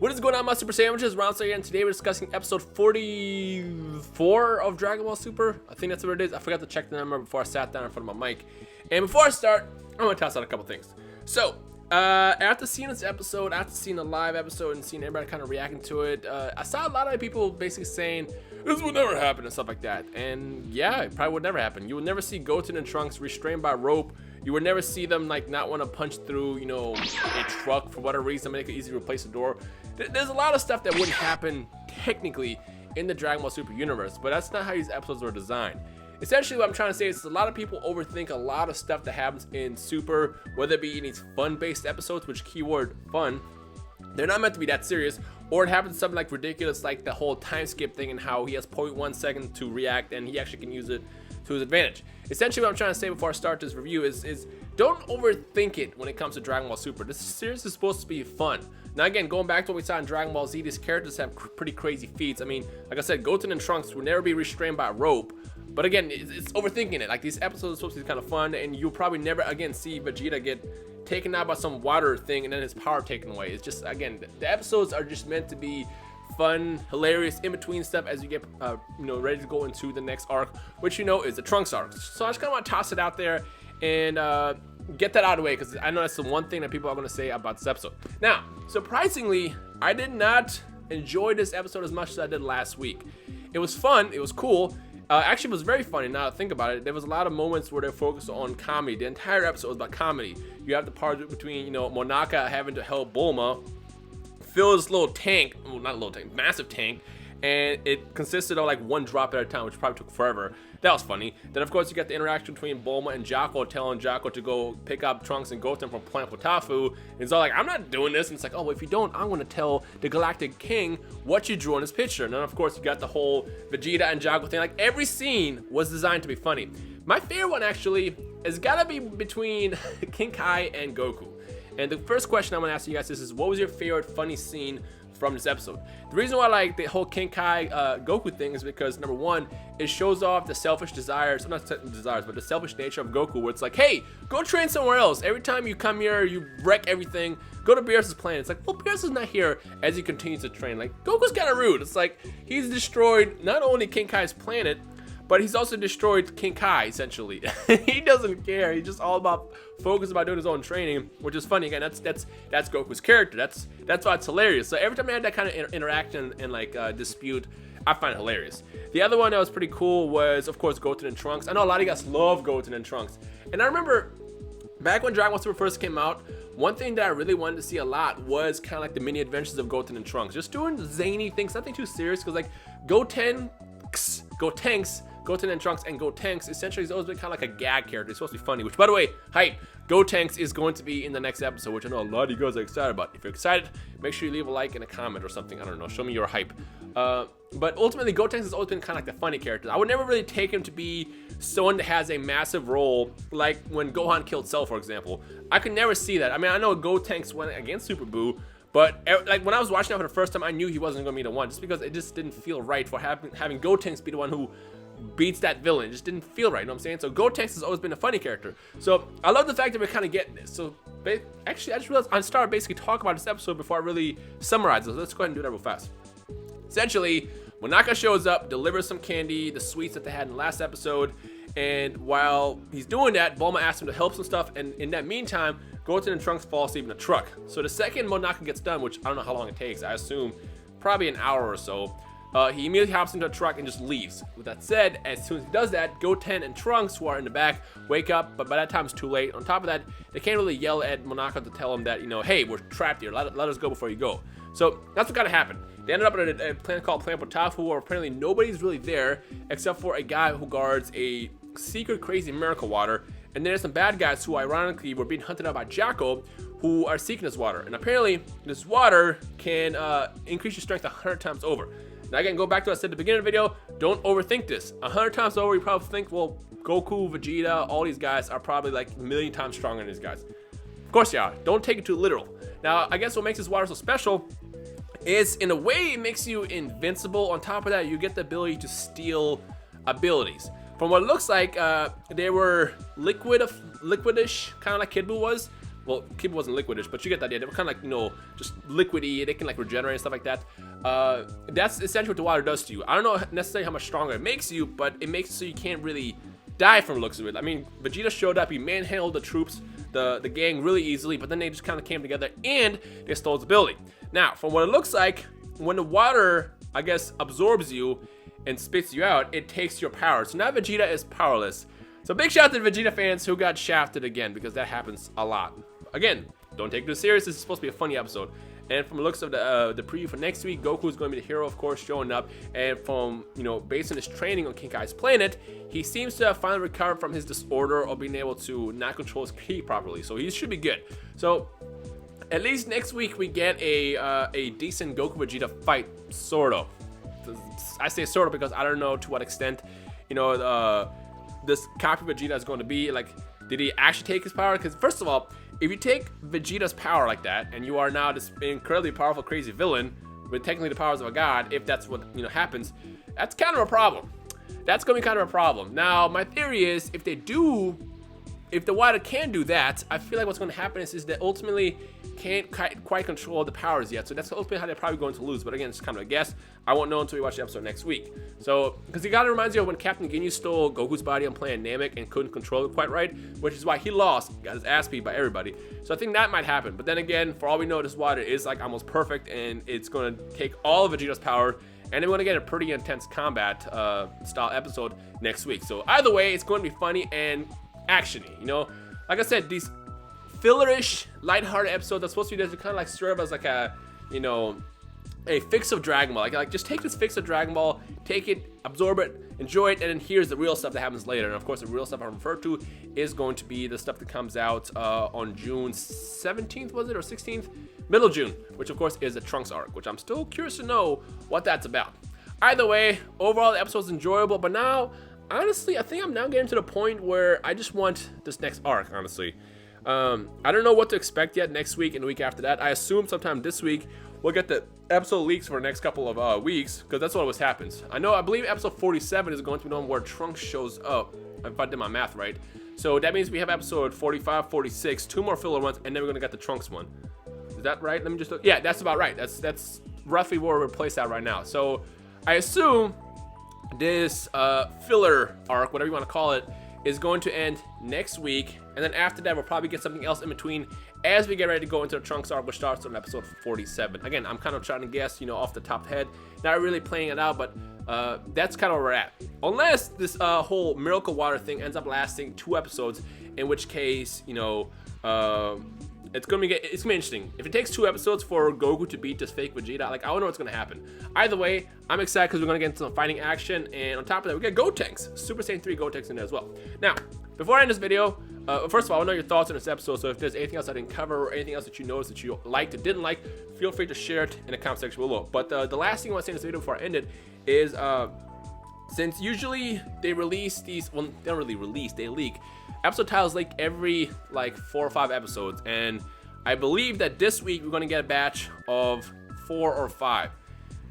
What is going on, my Super Sandwiches? Rhymestyle here, and today we're discussing episode 44 of Dragon Ball Super. I think that's what it is. I forgot to check the number before I sat down in front of my mic. And before I start, I'm going to toss out a couple things. So, after seeing this episode, after seeing the live episode and seeing everybody kind of reacting to it, I saw a lot of people basically saying, this would never happen and stuff like that. And yeah, it probably would never happen. You would never see Goten and Trunks restrained by rope. You would never see them like not want to punch through, you know, a truck for whatever reason. I mean, they could easily replace the door. There's a lot of stuff that wouldn't happen technically in the Dragon Ball Super universe, but that's not how these episodes were designed. Essentially, what I'm trying to say is a lot of people overthink a lot of stuff that happens in Super, whether it be in these fun-based episodes, which keyword fun, they're not meant to be that serious, or it happens something like ridiculous, like the whole time skip thing and how he has 0.1 second to react and he actually can use it to his advantage. Essentially, what I'm trying to say before I start this review is don't overthink it when it comes to Dragon Ball Super. This series is supposed to be fun. Now again, going back to what we saw in Dragon Ball Z, these characters have pretty crazy feats. I mean, like I said, Goten and Trunks will never be restrained by rope. But again, it's overthinking it. Like, these episodes are supposed to be kind of fun, and you'll probably never again see Vegeta get taken out by some water thing and then his power taken away. It's just, again, the episodes are just meant to be fun, hilarious, in between stuff as you get ready to go into the next arc, which is the Trunks arc. So I just kind of want to toss it out there and get that out of the way, because I know that's the one thing that people are going to say about this episode. Now, surprisingly, I did not enjoy this episode as much as I did last week. It was fun, it was cool. Actually, it was very funny. Now that I think about it, there was a lot of moments where they focused on comedy. The entire episode was about comedy. You have the part between, Monaka having to help Bulma fill this little tank, well, not a little tank, massive tank, and it consisted of like one drop at a time, which probably took forever. That was funny. Then, of course, you got the interaction between Bulma and Jocko, telling Jocko to go pick up Trunks and Goten from Planet Potafu. And it's all like, I'm not doing this. And it's like, oh, well, if you don't, I'm going to tell the Galactic King what you drew in this picture. And then, of course, you got the whole Vegeta and Jocko thing. Like, every scene was designed to be funny. My favorite one, actually, has got to be between King Kai and Goku. And the first question I'm going to ask you guys is, what was your favorite funny scene from this episode? The reason why I like the whole King Kai Goku thing is because, number one, it shows off the selfish desires, not desires, but the selfish nature of Goku, where it's like, hey, go train somewhere else. Every time you come here, you wreck everything. Go to Beerus' planet. It's like, well, Beerus is not here as he continues to train. Like, Goku's kind of rude. It's like, he's destroyed not only King Kai's planet, but he's also destroyed King Kai, essentially. He doesn't care. He's just all about focused about doing his own training, which is funny. Again, that's Goku's character. That's why it's hilarious. So every time I had that kind of interaction and like dispute, I find it hilarious. The other one that was pretty cool was, of course, Goten and Trunks. I know a lot of you guys love Goten and Trunks. And I remember back when Dragon Ball Super first came out, one thing that I really wanted to see a lot was kind of like the mini adventures of Goten and Trunks. Just doing zany things, nothing too serious, because like Goten and Trunks and Gotenks essentially has always been kind of like a gag character. It's supposed to be funny, which, by the way, hype, Gotenks is going to be in the next episode, which I know a lot of you guys are excited about. If you're excited, make sure you leave a like and a comment or something. I don't know, show me your hype. But ultimately, Gotenks has always been kind of like the funny character. I would never really take him to be someone that has a massive role, like when Gohan killed Cell, for example. I could never see that. I mean, I know Gotenks went against Super Buu, but like when I was watching that for the first time, I knew he wasn't going to be the one, just because it just didn't feel right for having Gotenks be the one who beats that villain. It just didn't feel right, you know what I'm saying? So Gotenks has always been a funny character. So I love the fact that we're kind of getting this. So actually, I just realized I started basically talking about this episode before I really summarize it. So let's go ahead and do that real fast. Essentially, Monaka shows up, delivers some candy, the sweets that they had in the last episode, and while he's doing that, Bulma asks him to help some stuff, and in that meantime, Goten and Trunks fall asleep in a truck. So the second Monaka gets done, which I don't know how long it takes, I assume probably an hour or so, he immediately hops into a truck and just leaves. With that said, as soon as he does that, Goten and Trunks, who are in the back, wake up, but by that time it's too late. On top of that, they can't really yell at Monaka to tell him that, hey, we're trapped here, let us go before you go. So that's what kind of happened. They ended up at a planet called Planet Potafu, where apparently nobody's really there except for a guy who guards a secret crazy miracle water. And there's some bad guys who ironically were being hunted out by Jocko, who are seeking this water. And apparently this water can increase your strength 100 times over. Now again, go back to what I said at the beginning of the video, don't overthink this. 100 times over, you probably think, well, Goku, Vegeta, all these guys are probably like a million times stronger than these guys. Of course they are. Don't take it too literal. Now, I guess what makes this water so special is, in a way, it makes you invincible. On top of that, you get the ability to steal abilities. From what it looks like, they were liquidish, kind of like Kid Buu was, well, Kiba wasn't liquidish, but you get the idea. They were kind of like, you know, just liquidy. They can like regenerate and stuff like that. That's essentially what the water does to you. I don't know necessarily how much stronger it makes you, but it makes it so you can't really die from the looks of it. I mean, Vegeta showed up, he manhandled the troops, the gang really easily, but then they just kind of came together and they stole his ability. Now, from what it looks like, when the water, I guess, absorbs you and spits you out, it takes your power. So now Vegeta is powerless. So big shout out to the Vegeta fans who got shafted again, because that happens a lot. Again, don't take this serious. This is supposed to be a funny episode. And from the looks of the preview for next week, Goku is going to be the hero, of course, showing up. And from, you know, based on his training on King Kai's planet, he seems to have finally recovered from his disorder of being able to not control his ki properly. So he should be good. So at least next week we get a decent Goku Vegeta fight, sort of. I say sort of because I don't know to what extent, you know, this copy Vegeta is going to be. Like, did he actually take his power? Because first of all, if you take Vegeta's power like that, and you are now this incredibly powerful, crazy villain with technically the powers of a god, if that's what, you know, happens, that's kind of a problem. That's going to be kind of a problem. Now, my theory is, if the water can do that, I feel like what's going to happen is that ultimately can't quite control the powers yet. So that's ultimately how they're probably going to lose. But again, it's kind of a guess. I won't know until we watch the episode next week. So, because it kind of reminds you of when Captain Ginyu stole Goku's body on planet Namek and couldn't control it quite right, which is why he lost, got his ass beat by everybody. So I think that might happen. But then again, for all we know, this water is like almost perfect, and it's going to take all of Vegeta's power. And then we're going to get a pretty intense combat style episode next week. So either way, it's going to be funny and actiony, you know. Like I said, these fillerish, lighthearted episodes are supposed to be there to kind of like serve as like a, you know, a fix of Dragon Ball. Like just take this fix of Dragon Ball, take it, absorb it, enjoy it, and then here's the real stuff that happens later. And of course, the real stuff I'm referred to is going to be the stuff that comes out on June 17th, was it, or 16th? Middle of June, which of course is the Trunks arc, which I'm still curious to know what that's about. Either way, overall the episode's enjoyable, but now, honestly, I think I'm now getting to the point where I just want this next arc, honestly. I don't know what to expect yet next week and the week after that. I assume sometime this week we'll get the episode leaks for the next couple of weeks, because that's what always happens. I believe episode 47 is going to be the one where Trunks shows up, if I did my math right. So that means we have episode 45, 46, 2 more filler ones, and then we're going to get the Trunks one. Is that right? Let me just look. Yeah, that's about right. That's roughly where we're placed at right now. So I assume this filler arc, whatever you want to call it, is going to end next week, and then after that we'll probably get something else in between as we get ready to go into the Trunks arc, which starts on episode 47. Again, I'm kind of trying to guess, you know, off the top of the head, not really playing it out, but that's kind of where we're at. Unless this whole Miracle Water thing ends up lasting 2 episodes, in which case, you know, it's gonna be interesting. If it takes 2 episodes for Goku to beat this fake Vegeta, like, I don't know what's gonna happen. Either way, I'm excited because we're gonna get into some fighting action, and on top of that, we got Gotenks, Super Saiyan 3 Gotenks in there as well. Now, before I end this video, first of all, I want to know your thoughts on this episode. So if there's anything else I didn't cover or anything else that you noticed that you liked or didn't like, feel free to share it in the comment section below. But the last thing I want to say in this video before I end it is, since usually they release these, well, they don't really release, they leak. Episode titles leak every like 4 or 5 episodes, and I believe that this week we're going to get a batch of 4 or 5.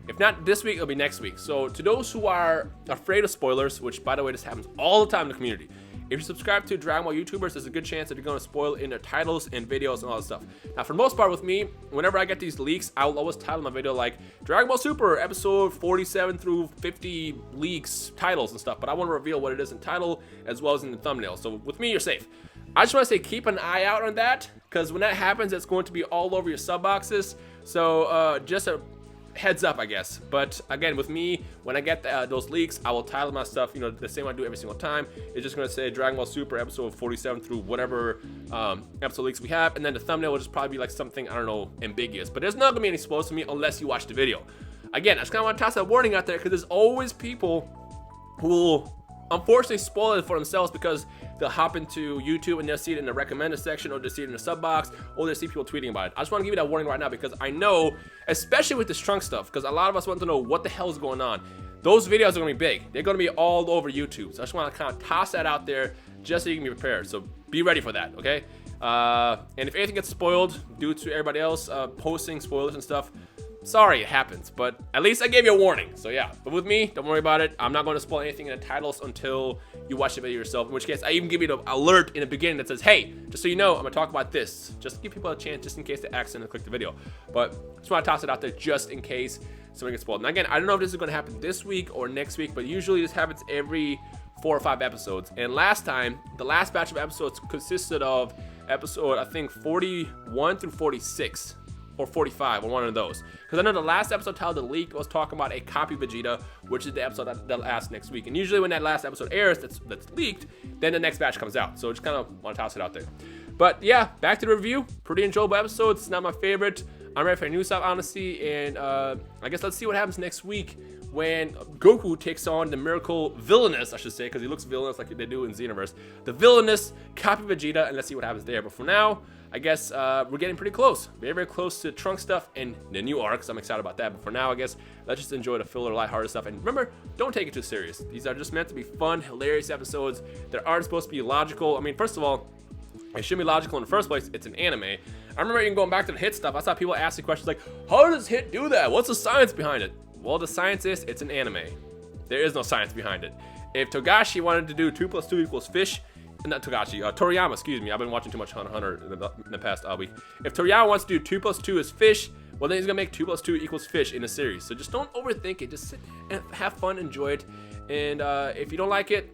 If not this week, it'll be next week. So to those who are afraid of spoilers, which by the way, this happens all the time in the community, if you subscribe to Dragon Ball YouTubers, there's a good chance that you're going to spoil in their titles and videos and all that stuff. Now, for the most part with me, whenever I get these leaks, I'll always title my video like Dragon Ball Super episode 47 through 50 leaks, titles and stuff. But I want to reveal what it is in title as well as in the thumbnail. So with me, you're safe. I just want to say keep an eye out on that, because when that happens, it's going to be all over your sub boxes. So just a heads up, I guess. But again, with me, when I get those leaks, I will title my stuff, you know, the same I do every single time. It's just going to say Dragon Ball Super episode 47 through whatever episode leaks we have, and then the thumbnail will just probably be like something, I don't know, ambiguous. But there's not going to be any spoilers to me unless you watch the video. Again, I just kind of want to toss that warning out there, because there's always people who will unfortunately spoil it for themselves, because they'll hop into YouTube and they'll see it in the recommended section, or they'll see it in the sub box, or they'll see people tweeting about it. I just want to give you that warning right now, because I know, especially with this Trunks stuff, because a lot of us want to know what the hell is going on. Those videos are going to be big. They're going to be all over YouTube. So I just want to kind of toss that out there just so you can be prepared. So be ready for that, okay? And if anything gets spoiled due to everybody else posting spoilers and stuff, sorry, it happens, but at least I gave you a warning. So yeah, but with me, don't worry about it. I'm not going to spoil anything in the titles until you watch the video yourself, in which case I even give you the alert in the beginning that says, hey, just so you know, I'm gonna talk about this. Just to give people a chance, just in case they accidentally click the video. But just want to toss it out there just in case somebody gets spoiled. And again, I don't know if this is going to happen this week or next week, but usually this happens every 4 or 5 episodes. And last time, the last batch of episodes consisted of episode, I think 41 through 46 or 45, or one of those. Because I know the last episode titled The Leak was talking about a copy Vegeta, which is the episode that'll ask next week. And usually when that last episode airs that's leaked, then the next batch comes out. So just kind of want to toss it out there. But yeah, back to the review. Pretty enjoyable episode. It's not my favorite. I'm ready for a new stuff, honestly. And I guess let's see what happens next week when Goku takes on the miracle villainous, I should say, because he looks villainous like they do in Xenoverse. The villainous copy Vegeta, and let's see what happens there. But for now, I guess we're getting pretty close. Very, very close to Trunks stuff and the new arcs. I'm excited about that. But for now, I guess let's just enjoy the filler, lighthearted stuff. And remember, don't take it too serious. These are just meant to be fun, hilarious episodes that aren't supposed to be logical. I mean, first of all, it shouldn't be logical in the first place. It's an anime. I remember even going back to the Hit stuff. I saw people asking questions like, how does Hit do that? What's the science behind it? Well, the science is it's an anime. There is no science behind it. If Togashi wanted to do 2 + 2 = fish, not Togashi, Toriyama, excuse me. I've been watching too much Hunter x Hunter in the past week. If Toriyama wants to do 2 + 2 is fish, well then he's gonna make 2 + 2 = fish in a series. So just don't overthink it. Just sit and have fun, enjoy it. And if you don't like it,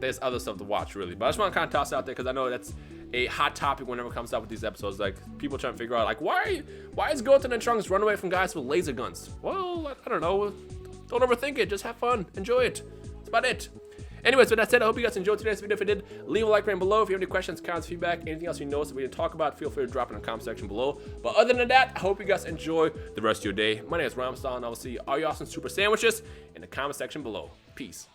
there's other stuff to watch really. But I just want to kind of toss it out there because I know that's a hot topic whenever it comes out with these episodes. Like people trying to figure out like why is Goten and Trunks run away from guys with laser guns? Well, I don't know. Don't overthink it. Just have fun, enjoy it. That's about it. Anyways, with that said, I hope you guys enjoyed today's video. If you did, leave a like right below. If you have any questions, comments, feedback, anything else you noticed that we didn't talk about, feel free to drop it in the comment section below. But other than that, I hope you guys enjoy the rest of your day. My name is Rhymestyle, and I will see all you awesome super sandwiches in the comment section below. Peace.